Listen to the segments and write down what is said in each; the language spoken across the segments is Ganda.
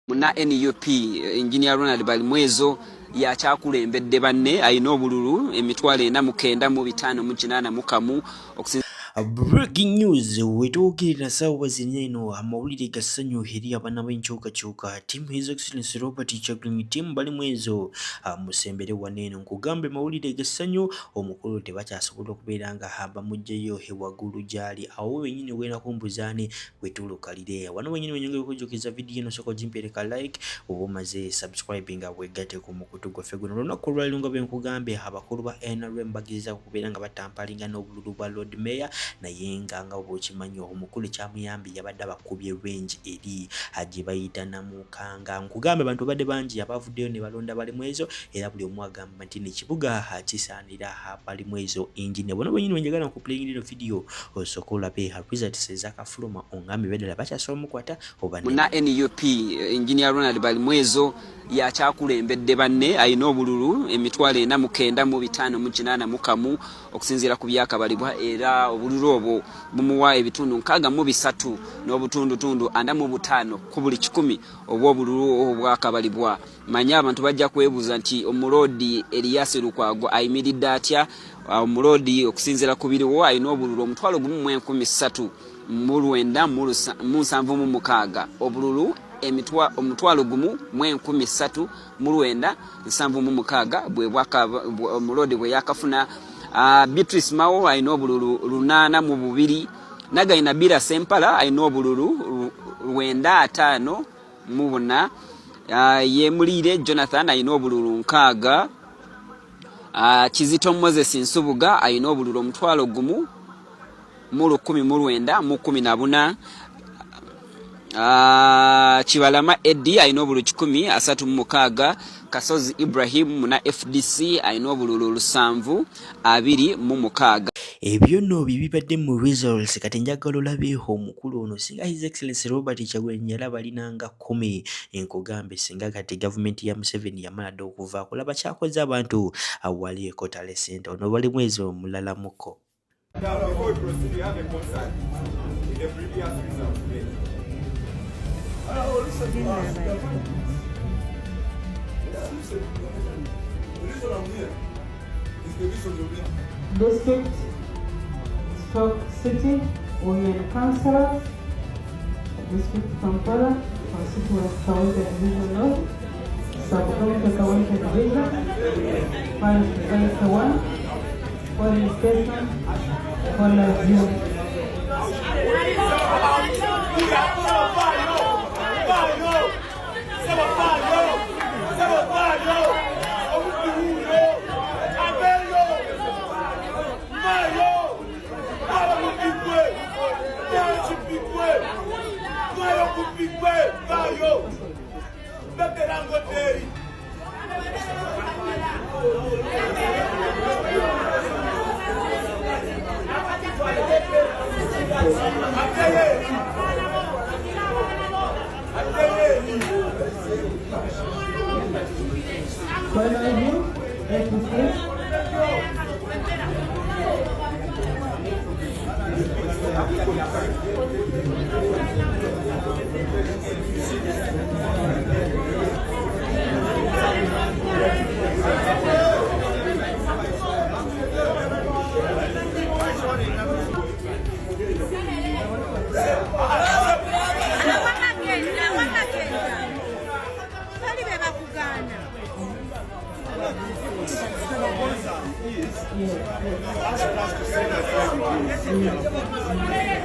Muna NUP Engineer Ronald Balimwezo yakyakulembedde banne alina obululu emitwalo 495 Breaking news wetuukirira ssaawa zino eno amawulire ga ssanyu eri abaana b'enkyukakyuka Team His Excellency Robert Kyagulanyi Team Balimwezo musembere wano eno nkugambe mawulire ga ssanyu omukulu tebakyasobola okubeera nga bamuggyeyo waggulu gy'ali awo wenyini weenakumbuzaane wetuulukalire wano wenyini wenyongera okujjukiza vidiyo eno sooka ogimpereka like oba omaze subscribe nga weegatte ku mukutu gwaffe guno olunaku olwaliro nga bwe nkugambe abakulu ba NRM bagezaako okubeera nga batampalinga n'obululu bwa Lord Mayor naye nga bw'okimanyi omukulu kyamuyambye yabadde abakubye range eri gye bayita Namukanga nkugambe abantu badde bangi abavuddeyo ne balonda Balimwezo era buli omu agamba nti n'ekibuga kisaanira Balimwezo engine bono bwenyini wenjagala nkuplaying ino video osooka olabe results ez'akafuluma ongambe beddala bakyasobola omukwata oba muna NUP Engineer Ronald Balimwezo yakyakulembedde banne alina obululu emitwalo 495 okusinziira ku byakabalibwa era obululu obwo bumuwa ebitundu 63 n'obutundutundu 45 ku buli 100 obw'obululu obwakabalibwa. Manya abantu bajja kwebuuza nti omulodi Elias Lukwago ayimiridde atya? Omulodi okusinziira ku biriwo alina obululu omutwalo 1976 obululu omutwalo 1376 bwe bwaka omulodi bwe yakafuna. Beatrice Mao alina obululu 82 Nagayina Bira Sempala alina obululu 954 Yemulire Jonathan alina obululu 6 Kizito Moses Nsubuga alina obululu omutwalo 1914 Kibalama Eddie alina obululu 136 Kasozi Ibrahim muna FDC alina obululu 726. Ebyo nno bibadde mu results kati njagala olabe omukulu ono singa His Excellency Robert Kyagulanyi yalaba alinanga 10 enkugambe singa kati gavumenti ya Museveni yamala dde okuva kulaba kyakoze abantu awali ekotale center ono Balimwezo mulala muko. District, Stoke City, Women Councillors, District Kampala, Constituent Kawaita Division North, Sub-Kawaita Kawaita Division, Parish Kawaita 1, Polling Station, Kola View.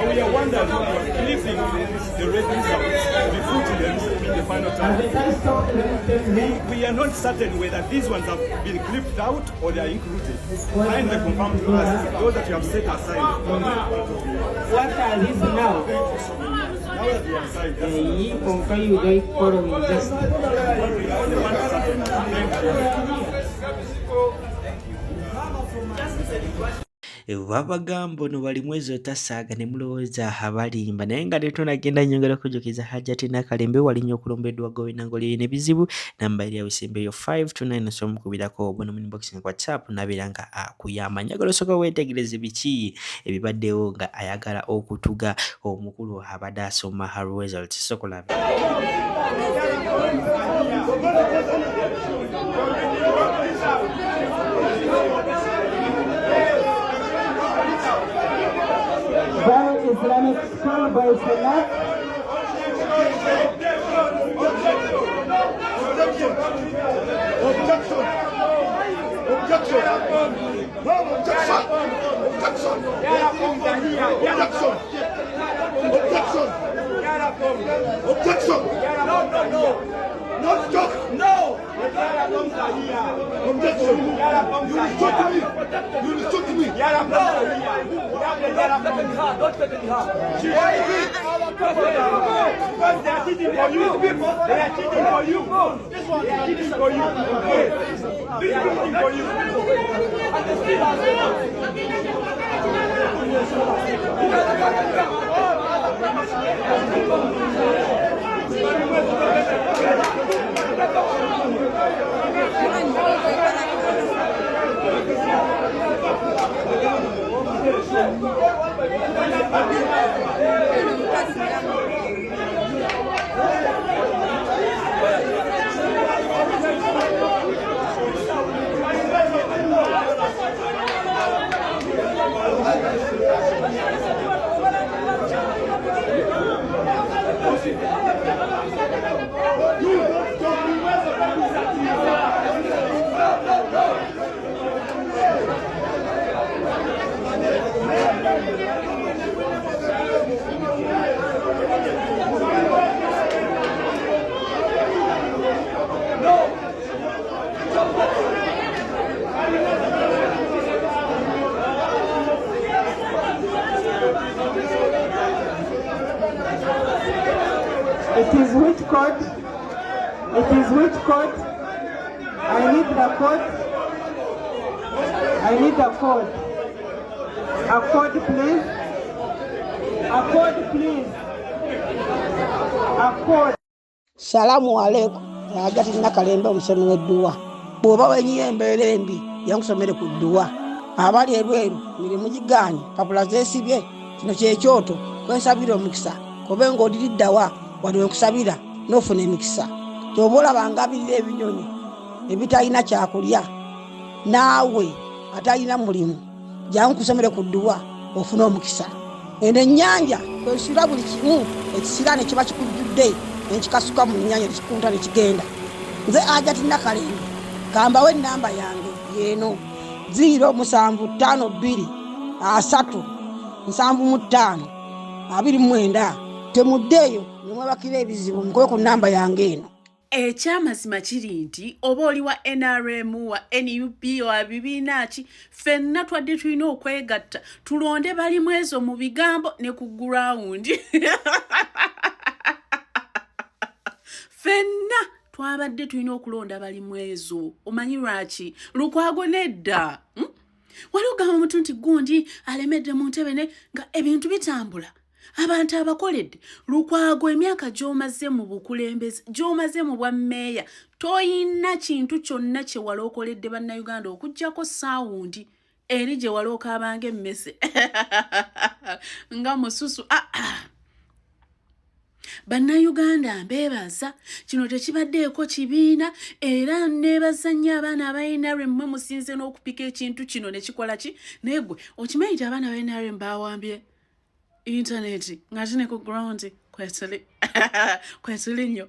We are wondering, clipping the ratings out, we put them in the final time. We are not certain whether these ones have been clipped out or they are included. Find the confirmed figures, those that you have set aside. What are these now? Now that we have signed, that's You confirm you guys following just. Babagamba ono Balimwezo tasaaga ne mulowooza abalimba naye nga tetunagenda nyongera kujjukiza Hajjati Nakalembe wali nnyo okulombeddwa Gowinangoli n'ebizibu namba eri yabisembeyo 529 somukubirako obono mu inbox ku WhatsApp nabeera nga akuyamba njagala osooka weetegereze biki ebibaddewo nga ayagala okutuga omukulu abadde asoma results sokolabe. by Senate. Objection! Not talk! No! Objection! You instruct me! Because they are cheating for you! They are cheating for you! This one is cheating for you! This is cheating for you! It is which court? It is which court? I need the court. I need the court. A court, please. A court, please. A court. Salamu alaikum. Agati nakalemba omusemi w'edduwa. Bw'oba wenyiye embeera embi yankusomere ku dduwa. Abali ebweru mirimu gigaanye papula zeesibye kino kyekyoto kwensabira omukisa kobe ng'odiriddawa wali wenkusabira n'ofuna emikisa. Ky'oba olaba ngabirira ebinyonyi ebitalina kyakulya naawe atalina mulimu jangu kusomere ku dduwa ofuna omukisa. Eno ennyanja kwesula buli kimu ekisira ne kiba kikujjudde nekikasuka mu nnyanja nekikunta ne kigenda. Nze Agati Nakalembe kambawo ennamba yange yeeno 075237529. Temuddeeyo ne mwebakira ebizibu mukoye ku nnamba yange eno. Ekyamazima kiri nti oba oli wa NRM wa NUP wa bibiina ki ffenna twadde tulina okwegatta tulonde balimu ezo mu bigambo ne ku gurawundi. Ffenna twabadde tulina okulonda balimu ezo. Omanyi lwaki? Lukwago nedda. Wali ogamba omuntu nti gundi alemedde mu ntebe ne nga ebintu bitambula. Abantu abakoledde Lukwago emyaka gy'omaze mu bukulembeze gy'omaze mu bwa mmeeya toyina kintu kyonna kye wali okoledde bannayuganda okuggyako saawundi eri gye wali okaabanga emmese nga mususu. Bannayuganda mbeebaza kino tekibaddeeko kibiina era neebaza nnyo abaana aba NRM mmwe musinze n'okupika ekintu kino ne kikola ki naye gwe okimanyi nti abaana aba NRM baawambye internet ngati ne ku ground kwetuli nnyo.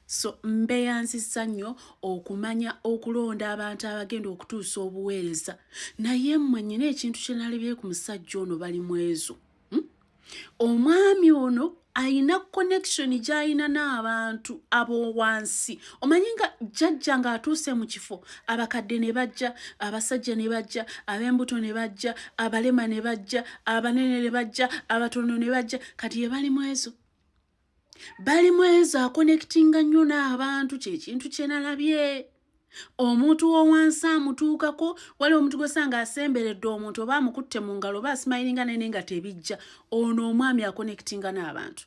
So mbeyanzisa nnyo okumanya okulonda abantu abagenda okutuusa obuweereza naye mmwe nnyina ekintu kye nalabye ku musajja ono bali mu ezo. Omwami ono ayina connection gy'ayina n'abantu ab'owansi. Omanyi nga jjajja ng'atuuse mu kifo abakadde ne bajja, abasajja ne bajja, ab'embuto ne bajja, abalema ne bajja, abanene ne bajja, abatono ne bajja, kati ye bali mu ezo. Bali mu ezo akonektinga nnyo n'abantu kyekintu kye nalabye. Omuntu owansi amutuukako wali omuntu gwesanga asemberedde omuntu oba amukutte mu ngalo oba asimayiringa nene nga tebijja ono omwami akonektinga n'abantu.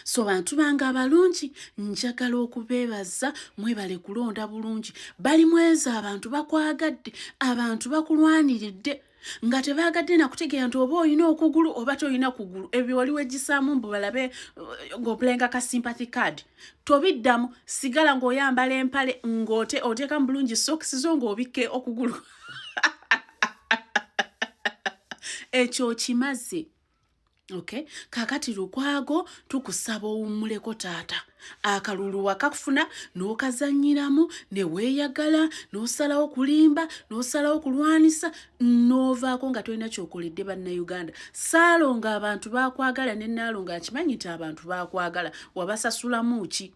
So bantu bange abalungi njagala okubeebaza mwebale kulonda bulungi. Bali mu ezo abantu bakwagadde abantu bakulwaniridde nga tebaagadde nakutegeera nti oba olina okugulu oba toyina kugulu ebyo wali weggisaamu mbu balabe ng'opulenga ka sympathy card. Tobiddamu sigala ng'oyambala empale ng'oteeka mu bulungi sokisi zo ng'obikke okugulu. Ekyo kimaze. Okay, kakati Lukwago tukusaba owummuleko taata. Akalulu wakafuna n'okazanyiramu ne weeyagala n'osalawo kulimba n'osalawo kulwanisa n'ovaako nga tolina ky'okoledde bannayuganda. Saalonga abantu baakwagala ne Naalonga akimanyi nti abantu baakwagala wabasasulamu ki?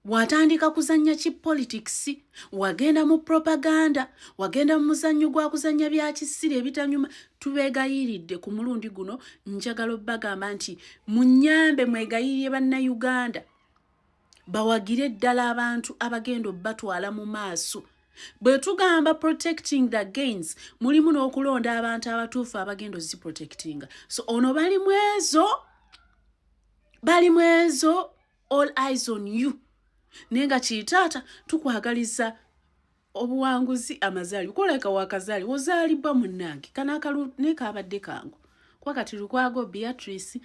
Watandika kuzanya ki politics, wagenda mu propaganda, wagenda mu muzannyo gwa kuzanya bya kisire ebitanyuma. Tubeegayiridde ku mulundi guno njagala obbagamba nti munyambe mwegayirye bannayuganda bawagire ddala abantu abagenda obbatwala mu maaso. Bwe tugamba protecting the gains, mulimu n'okulonda abantu abatuufu abagenda oziprotectinga. So ono bali mwezo, all eyes on you. Nenga kitaata tukwagaliza obuwanguzi amazaali koleka wakazaali wozaalibwa munnange kana akalu ne kabadde kangu kwakati Lukwago Beatrice